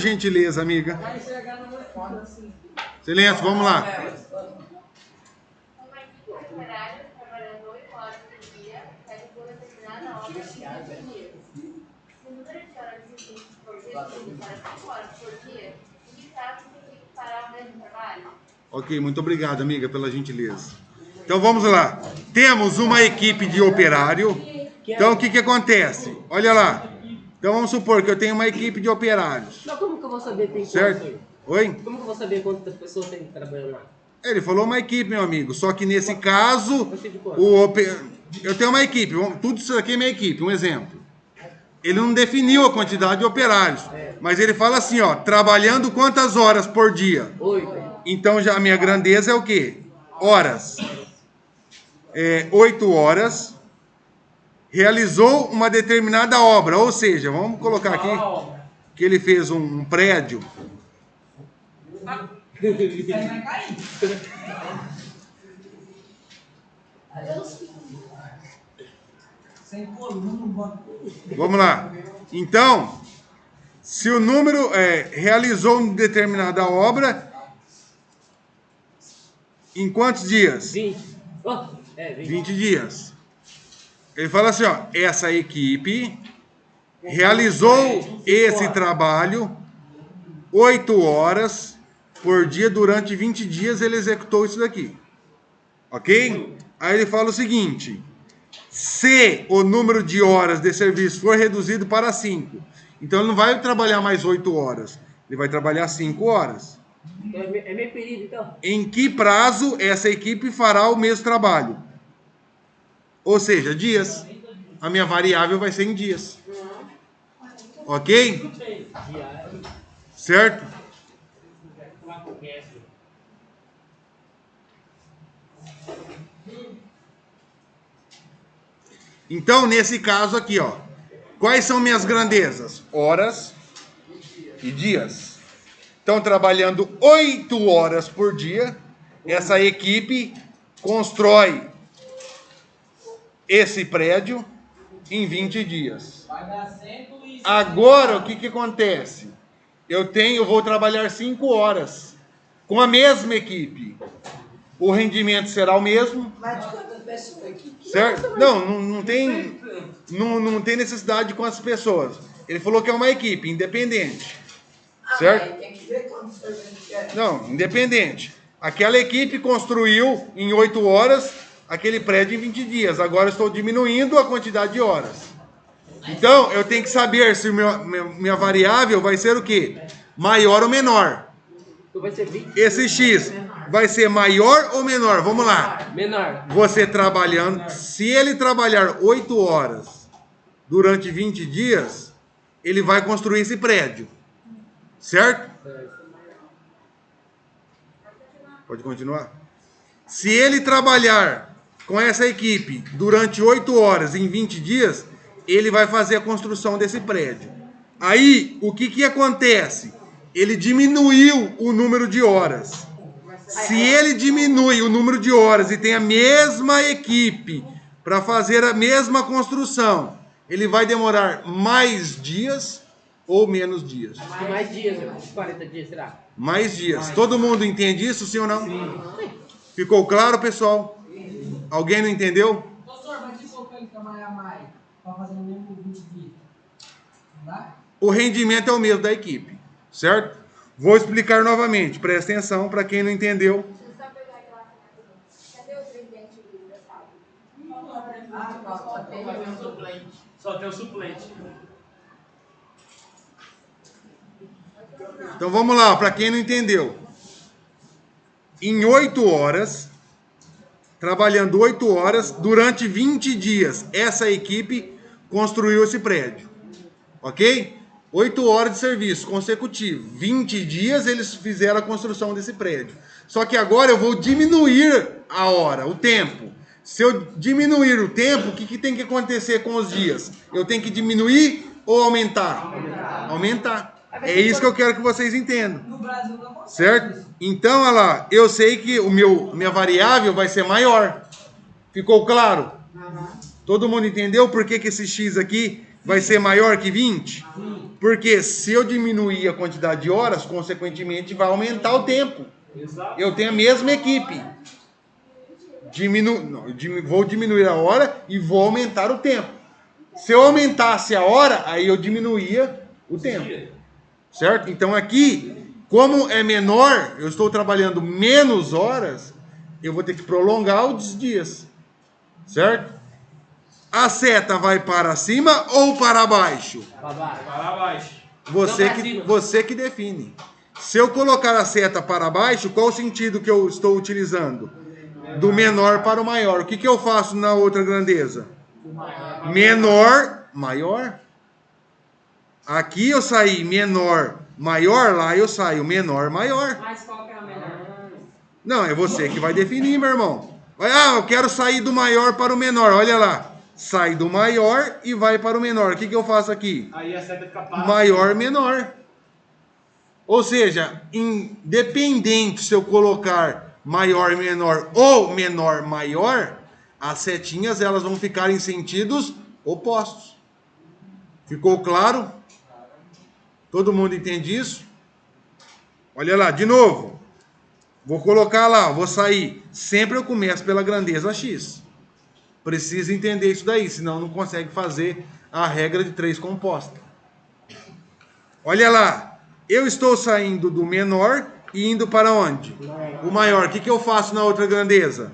Gentileza, amiga. Silêncio, vamos lá. Uma equipe de operários trabalhando 8 horas por dia realizou determinada obra em 20 dias. Se o número de horas existentes por dia reduzido para 5 horas por dia, em que caso a equipe fará o mesmo trabalho? Ok, muito obrigado, amiga, pela gentileza. Então vamos lá. Temos uma equipe de operário. Então o que acontece? Olha lá. Então vamos supor que eu tenho uma equipe de operários. Mas como que eu vou saber que tem Certo? quanto? Oi? Como que eu vou saber quantas pessoas tem trabalhando lá? Ele falou uma equipe, meu amigo. Só que nesse caso, Você de quanto? eu tenho uma equipe. Tudo isso aqui é minha equipe. Um exemplo. Ele não definiu a quantidade de operários. Mas ele fala assim, ó. Trabalhando quantas horas por dia? 8. Então já a minha grandeza é o quê? Horas. 8 horas. Realizou uma determinada obra. Ou seja, vamos colocar aqui que ele fez um prédio. Vamos lá. Então, se o número realizou uma determinada obra, em quantos dias? 20. Oh, 20. 20 dias. Ele fala assim, ó, essa equipe realizou esse trabalho 8 horas por dia durante 20 dias, ele executou isso daqui. Ok? Aí ele fala o seguinte, se o número de horas de serviço for reduzido para 5, então ele não vai trabalhar mais 8 horas, ele vai trabalhar 5 horas. Então é meio período, então? Em que prazo essa equipe fará o mesmo trabalho? Ou seja, dias. A minha variável vai ser em dias. Ok? Certo? Então, nesse caso aqui, ó. Quais são minhas grandezas? Horas e dias. Então, trabalhando 8 horas por dia, essa equipe constrói esse prédio em 20 dias. Agora, o que acontece? Eu vou trabalhar 5 horas com a mesma equipe. O rendimento será o mesmo. Certo? Não tem necessidade de quantas pessoas. Ele falou que é uma equipe independente. Certo? Não, independente. Aquela equipe construiu em 8 horas aquele prédio em 20 dias. Agora eu estou diminuindo a quantidade de horas. Então, eu tenho que saber se minha variável vai ser o quê? Maior ou menor. Então vai ser 20. Esse X vai ser maior ou menor? Vamos lá. Menor. Você trabalhando, se ele trabalhar 8 horas durante 20 dias, ele vai construir esse prédio. Certo? Pode continuar? Se ele trabalhar com essa equipe durante 8 horas em 20 dias, ele vai fazer a construção desse prédio. Aí, o que acontece? Ele diminuiu o número de horas. Se ele diminui o número de horas e tem a mesma equipe para fazer a mesma construção, ele vai demorar mais dias ou menos dias? Mais dias, 40 dias, será? Mais dias. Todo mundo entende isso, sim ou não? Sim. Ficou claro, pessoal? Alguém não entendeu? Doutor, mas se for ele trabalhar mais para fazer o mesmo 20 dias, não dá? O rendimento é o mesmo da equipe, certo? Vou explicar novamente, presta atenção para quem não entendeu. Deixa eu só pegar aquela caneta. Cadê o presidente da sala? Só tem o suplente. Então vamos lá, para quem não entendeu. Em 8 horas, trabalhando 8 horas, durante 20 dias, essa equipe construiu esse prédio. Ok? 8 horas de serviço consecutivo. 20 dias eles fizeram a construção desse prédio. Só que agora eu vou diminuir a hora, o tempo. Se eu diminuir o tempo, o que tem que acontecer com os dias? Eu tenho que diminuir ou aumentar? Aumentar. É isso que eu quero que vocês entendam. No Brasil não consegue. Certo? Então, olha lá, eu sei que minha variável vai ser maior. Ficou claro? Todo mundo entendeu por que esse X aqui vai ser maior que 20? Porque se eu diminuir a quantidade de horas, consequentemente vai aumentar o tempo. Exato. Eu tenho a mesma equipe. Vou diminuir a hora e vou aumentar o tempo. Se eu aumentasse a hora, aí eu diminuía o tempo. Certo? Então aqui, como é menor, eu estou trabalhando menos horas, eu vou ter que prolongar os dias. Certo? A seta vai para cima ou para baixo? Pra baixo. Para baixo. Você que define. Se eu colocar a seta para baixo, qual o sentido que eu estou utilizando? Do menor para o maior. O que eu faço na outra grandeza? Menor, maior. Aqui eu saí menor, maior. Lá eu saio menor, maior. Mas qual que é a melhor? Não, é você que vai definir, meu irmão. Eu quero sair do maior para o menor. Olha lá. Sai do maior e vai para o menor. O que eu faço aqui? Aí a seta fica para. Maior, menor. Ou seja, independente se eu colocar maior, menor ou menor, maior, as setinhas elas vão ficar em sentidos opostos. Ficou claro? Todo mundo entende isso? Olha lá, de novo. Vou colocar lá, vou sair. Sempre eu começo pela grandeza X. Precisa entender isso daí, senão não consegue fazer a regra de 3 composta. Olha lá, eu estou saindo do menor e indo para onde? O maior. O que eu faço na outra grandeza?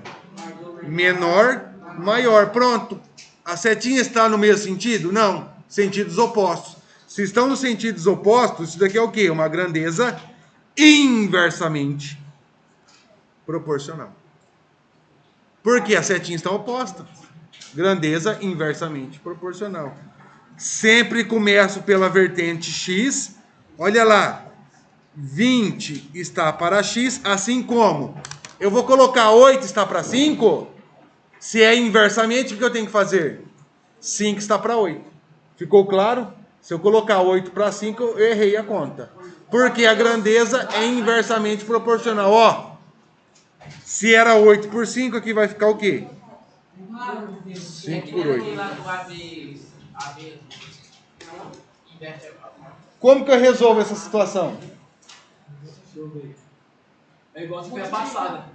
Menor, maior. Pronto. A setinha está no mesmo sentido? Não. Sentidos opostos. Se estão nos sentidos opostos, isso daqui é o quê? Uma grandeza inversamente proporcional. Porque as setinhas estão opostas. Grandeza inversamente proporcional. Sempre começo pela vertente X. Olha lá. 20 está para X, assim como eu vou colocar 8 está para 5. Se é inversamente, o que eu tenho que fazer? 5 está para 8. Ficou claro? Se eu colocar 8 para 5, eu errei a conta. Porque a grandeza é inversamente proporcional. Ó, se era 8 por 5, aqui vai ficar o quê? 5 por 8. Como que eu resolvo essa situação? É igual se foi passada.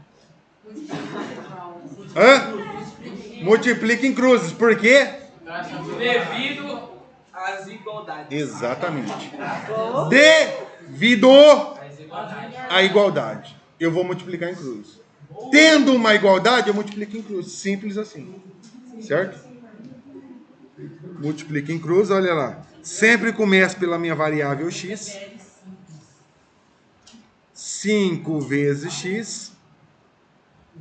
Multiplica em cruzes. Por quê? Devido às igualdades. Exatamente. Devido à igualdade. Eu vou multiplicar em cruzes. Tendo uma igualdade, eu multiplico em cruzes. Simples assim. Certo? Multiplica em cruzes, olha lá. Sempre começo pela minha variável x. 5 vezes x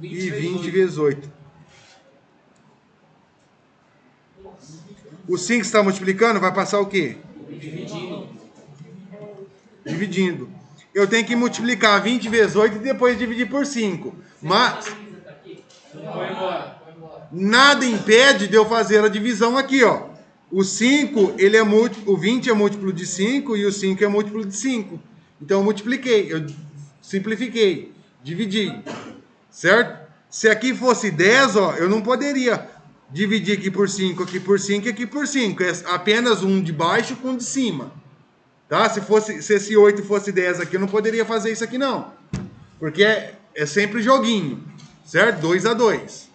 e 20 vezes 8. O 5 está multiplicando, vai passar o quê? Dividindo. Eu tenho que multiplicar 20 vezes 8 e depois dividir por 5. Mas nada impede de eu fazer a divisão aqui, ó. O 5, o 20 é múltiplo de 5 e o 5 é múltiplo de 5. Então eu multipliquei, eu simplifiquei, dividi, certo? Se aqui fosse 10, ó, eu não poderia dividir aqui por 5, aqui por 5 e aqui por 5. É apenas um de baixo com um de cima. Tá? Se esse 8 fosse 10 aqui, eu não poderia fazer isso aqui não. Porque é sempre joguinho, certo? 2 a 2.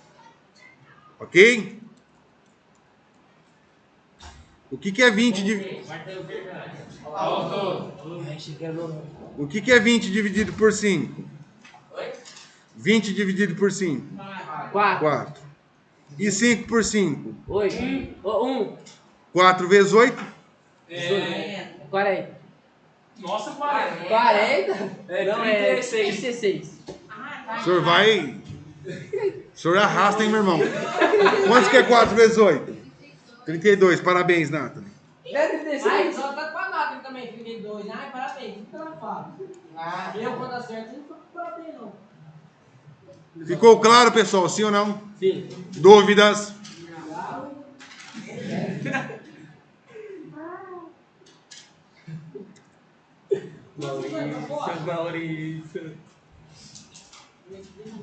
Ok? O que é 20 O que é 20 dividido por 5? 20 dividido por 5? 4. E 5 por 5? 8. 1. 4 vezes 8? 40. Nossa, 40. 40? Não, é 36. O senhor vai... O senhor arrasta, hein, meu irmão? Quantos que é 4 vezes 8? 32. Parabéns, Nathalie. Ai, só tá quadrado também, 32. Ai, parabéns. Então eu falo. Eu, quando acerto, não tô com parabéns, não. Ficou claro, pessoal? Sim ou não? Sim. Dúvidas? Maurício.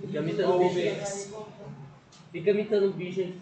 Fica imitando bicho. Fica imitando bicho aí.